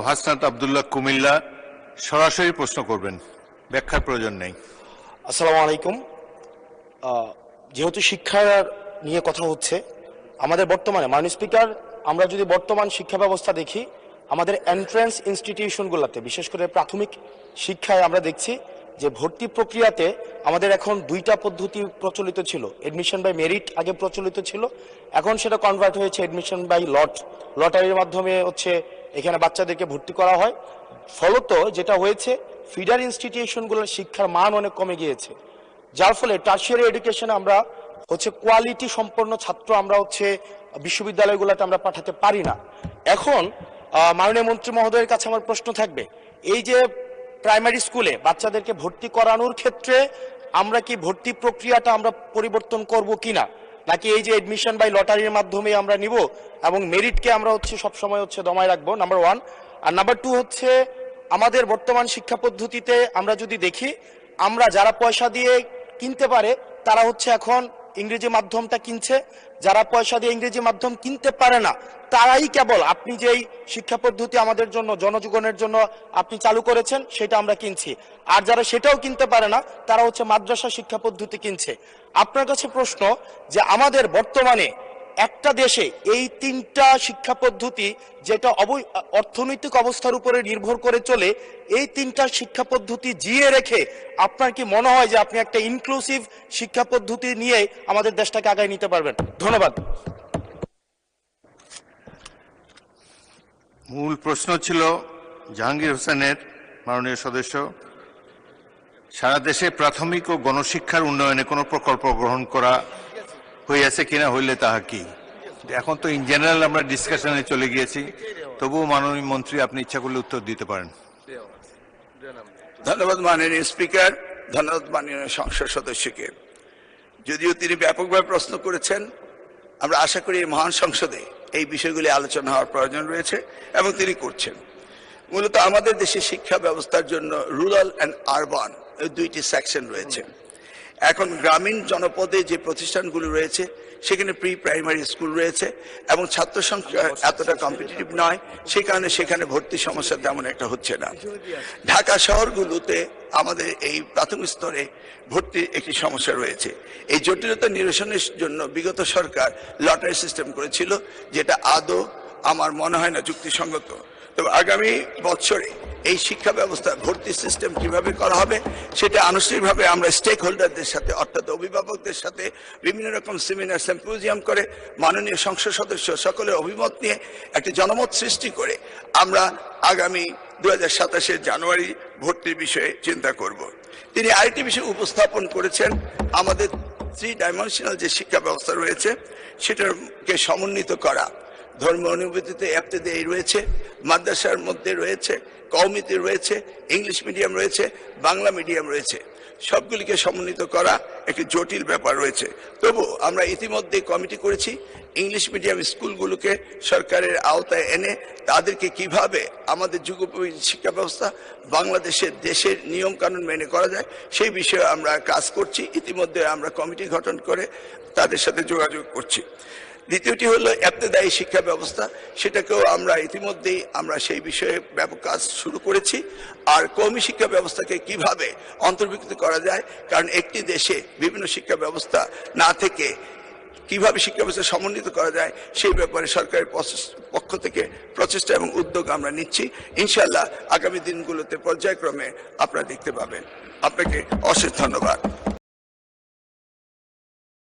হাসনাত আব্দুল্লাহ কুমিল্লা সরাসরি প্রশ্ন করবেন, ব্যাখ্যার প্রয়োজন নেই। আসসালামু আলাইকুম। যেহেতু শিক্ষা নিয়ে কথা হচ্ছে, আমাদের বর্তমানে মাননীয় স্পিকার, আমরা যদি বর্তমান শিক্ষা ব্যবস্থা দেখি, আমাদের এন্ট্রান্স ইনস্টিটিউশনগুলোতে বিশেষ করে প্রাথমিক শিক্ষায় আমরা দেখছি যে ভর্তি প্রক্রিয়াতে আমাদের এখন দুইটা পদ্ধতি প্রচলিত ছিল। এডমিশন বাই মেরিট আগে প্রচলিত ছিল, এখন সেটা কনভার্ট হয়েছে এডমিশন বাই লটারির মাধ্যমে হচ্ছে এখানে বাচ্চাদেরকে ভর্তি করা হয়। ফলত যেটা হয়েছে, ফিডার ইনস্টিটিউশনগুলোর শিক্ষার মান অনেক কমে গিয়েছে, যার ফলে টারশিয়ারি এডুকেশনে আমরা হচ্ছে কোয়ালিটি সম্পন্ন ছাত্র আমরা হচ্ছে বিশ্ববিদ্যালয়গুলোতে আমরা পাঠাতে পারি না। এখন মাননীয় মন্ত্রী মহোদয়ের কাছে আমার প্রশ্ন থাকবে, এই যে প্রাইমারি স্কুলে বাচ্চাদেরকে ভর্তি করানোর ক্ষেত্রে আমরা কি ভর্তি প্রক্রিয়াটা আমরা পরিবর্তন করব কিনা, নাকি এই যে এডমিশন বাই লটারির মাধ্যমে আমরা নিব এবং মেরিটকে আমরা হচ্ছে সবসময় হচ্ছে দমায় রাখবো, নাম্বার ওয়ান। আর নাম্বার টু হচ্ছে, আমাদের বর্তমান শিক্ষা পদ্ধতিতে আমরা যদি দেখি, আমরা যারা পয়সা দিয়ে কিনতে পারে তারা হচ্ছে এখন ইংরেজি মাধ্যমটা কিনছে, যারা পয়সা দিয়ে ইংরেজি মাধ্যম কিনতে পারে না তারাই কেবল আপনি যেই শিক্ষা পদ্ধতি আমাদের জন্য জনজীবনের জন্য আপনি চালু করেছেন সেটা আমরা কিনছি, আর যারা সেটাও কিনতে পারে না তারা হচ্ছে মাদ্রাসা শিক্ষা পদ্ধতি কিনছে। আপনার কাছে প্রশ্ন যে আমাদের বর্তমানে একটা দেশে এই তিনটা শিক্ষা পদ্ধতি যেটা অর্থনৈতিক অবস্থার উপরে নির্ভর করে চলে, এই তিনটা শিক্ষা পদ্ধতি জিয়ে রেখে আপনার কি মনে হয় যে আপনি একটা ইনক্লুসিভ শিক্ষা পদ্ধতি নিয়ে আমাদের দেশটাকে আগায় নিতে পারবেন? ধন্যবাদ। মূল প্রশ্ন ছিল জাহাঙ্গীর হোসেনের, মাননীয় সদস্য, সারা দেশে প্রাথমিক ও গণশিক্ষার উন্নয়নে কোনো প্রকল্প গ্রহণ করা হইয়াছে কিনা, হইলে তাহা কি? এখন তো ইন জেনারেল আমরা ডিসকাশনে চলে গিয়েছি, তবুও মাননীয় মন্ত্রী আপনি ইচ্ছা করলে উত্তর দিতে পারেন। ধন্যবাদ মাননীয় স্পিকার, ধন্যবাদ মাননীয় সংসদ সদস্যকে। যদিও তিনি ব্যাপকভাবে প্রশ্ন করেছেন, আমরা আশা করি এই মহান সংসদে এই বিষয়গুলি আলোচনা হওয়ার প্রয়োজন রয়েছে এবং তিনি করছেন। মূলত আমাদের দেশে শিক্ষা ব্যবস্থার জন্য রুরাল অ্যান্ড আরবান দুইটি সেকশন রয়েছে। এখন গ্রামীণ জনপদে যে প্রতিষ্ঠানগুলো রয়েছে সেখানে প্রি প্রাইমারি স্কুল রয়েছে এবং ছাত্র সংখ্যা এতটা কম্পিটিটিভ নয়, সেই কারণে সেখানে ভর্তি সমস্যা তেমন একটা হচ্ছে না। ঢাকা শহরগুলোতে আমাদের এই প্রাথমিক স্তরে ভর্তির একটি সমস্যা রয়েছে। এই জটিলতা নিরসনের জন্য বিগত সরকার লটারি সিস্টেম করেছিল, যেটা আদৌ আমার মনে হয় না যুক্তিসঙ্গত। তবে আগামী বছরে এই শিক্ষা ব্যবস্থা ভর্তি সিস্টেম কিভাবে করা হবে সেটা আনুষ্ঠানিকভাবে আমরা স্টেক হোল্ডারদের সাথে, অর্থাৎ অভিভাবকদের সাথে বিভিন্ন রকম সেমিনার সিম্পোজিয়াম করে মাননীয় সংসদ সদস্য সকলের অভিমত নিয়ে একটা জনমত সৃষ্টি করে আমরা আগামী 2027 জানুয়ারি ভর্তির বিষয়ে চিন্তা করব। তিনি আরেকটি বিষয় উপস্থাপন করেছেন, আমাদের 3 ডাইমেনশনাল যে শিক্ষা ব্যবস্থা রয়েছে সেটাকে সমন্বিত করা। ধর্ম অনুভূতিতে ইবতেদায়ী রয়েছে, মাদ্রাসার মধ্যে রয়েছে, কওমিতে রয়েছে, ইংলিশ মিডিয়াম রয়েছে, বাংলা মিডিয়াম রয়েছে, সবগুলিকে সমন্বিত করা একটি জটিল ব্যাপার রয়েছে। তবু আমরা ইতিমধ্যে কমিটি করেছি ইংলিশ মিডিয়াম স্কুলগুলোকে সরকারের আওতায় এনে তাদেরকে কিভাবে আমাদের যুগোপযোগী শিক্ষা ব্যবস্থা বাংলাদেশের দেশের নিয়ম কানুন মেনে করা যায় সেই বিষয়ে আমরা কাজ করছি। ইতিমধ্যে আমরা কমিটি গঠন করে তাদের সাথে যোগাযোগ করছি। দ্বিতীয়টি হলো ইবতেদায়ী শিক্ষা ব্যবস্থা, সেটাকেও আমরা ইতিমধ্যেই আমরা সেই বিষয়ে ব্যাপক কাজ শুরু করেছি। আর কওমি শিক্ষা ব্যবস্থাকে কিভাবে অন্তর্ভুক্ত করা যায়, কারণ একটি দেশে বিভিন্ন শিক্ষা ব্যবস্থা না থেকে কিভাবে শিক্ষা ব্যবস্থা সমন্বিত করা যায় সেই ব্যাপারে সরকারের পক্ষ থেকে প্রচেষ্টা এবং উদ্যোগ আমরা নিচ্ছি। ইনশাআল্লাহ আগামী দিনগুলোতে পর্যায়ক্রমে আপনারা দেখতে পাবেন। আপনাকে অশেষ ধন্যবাদ।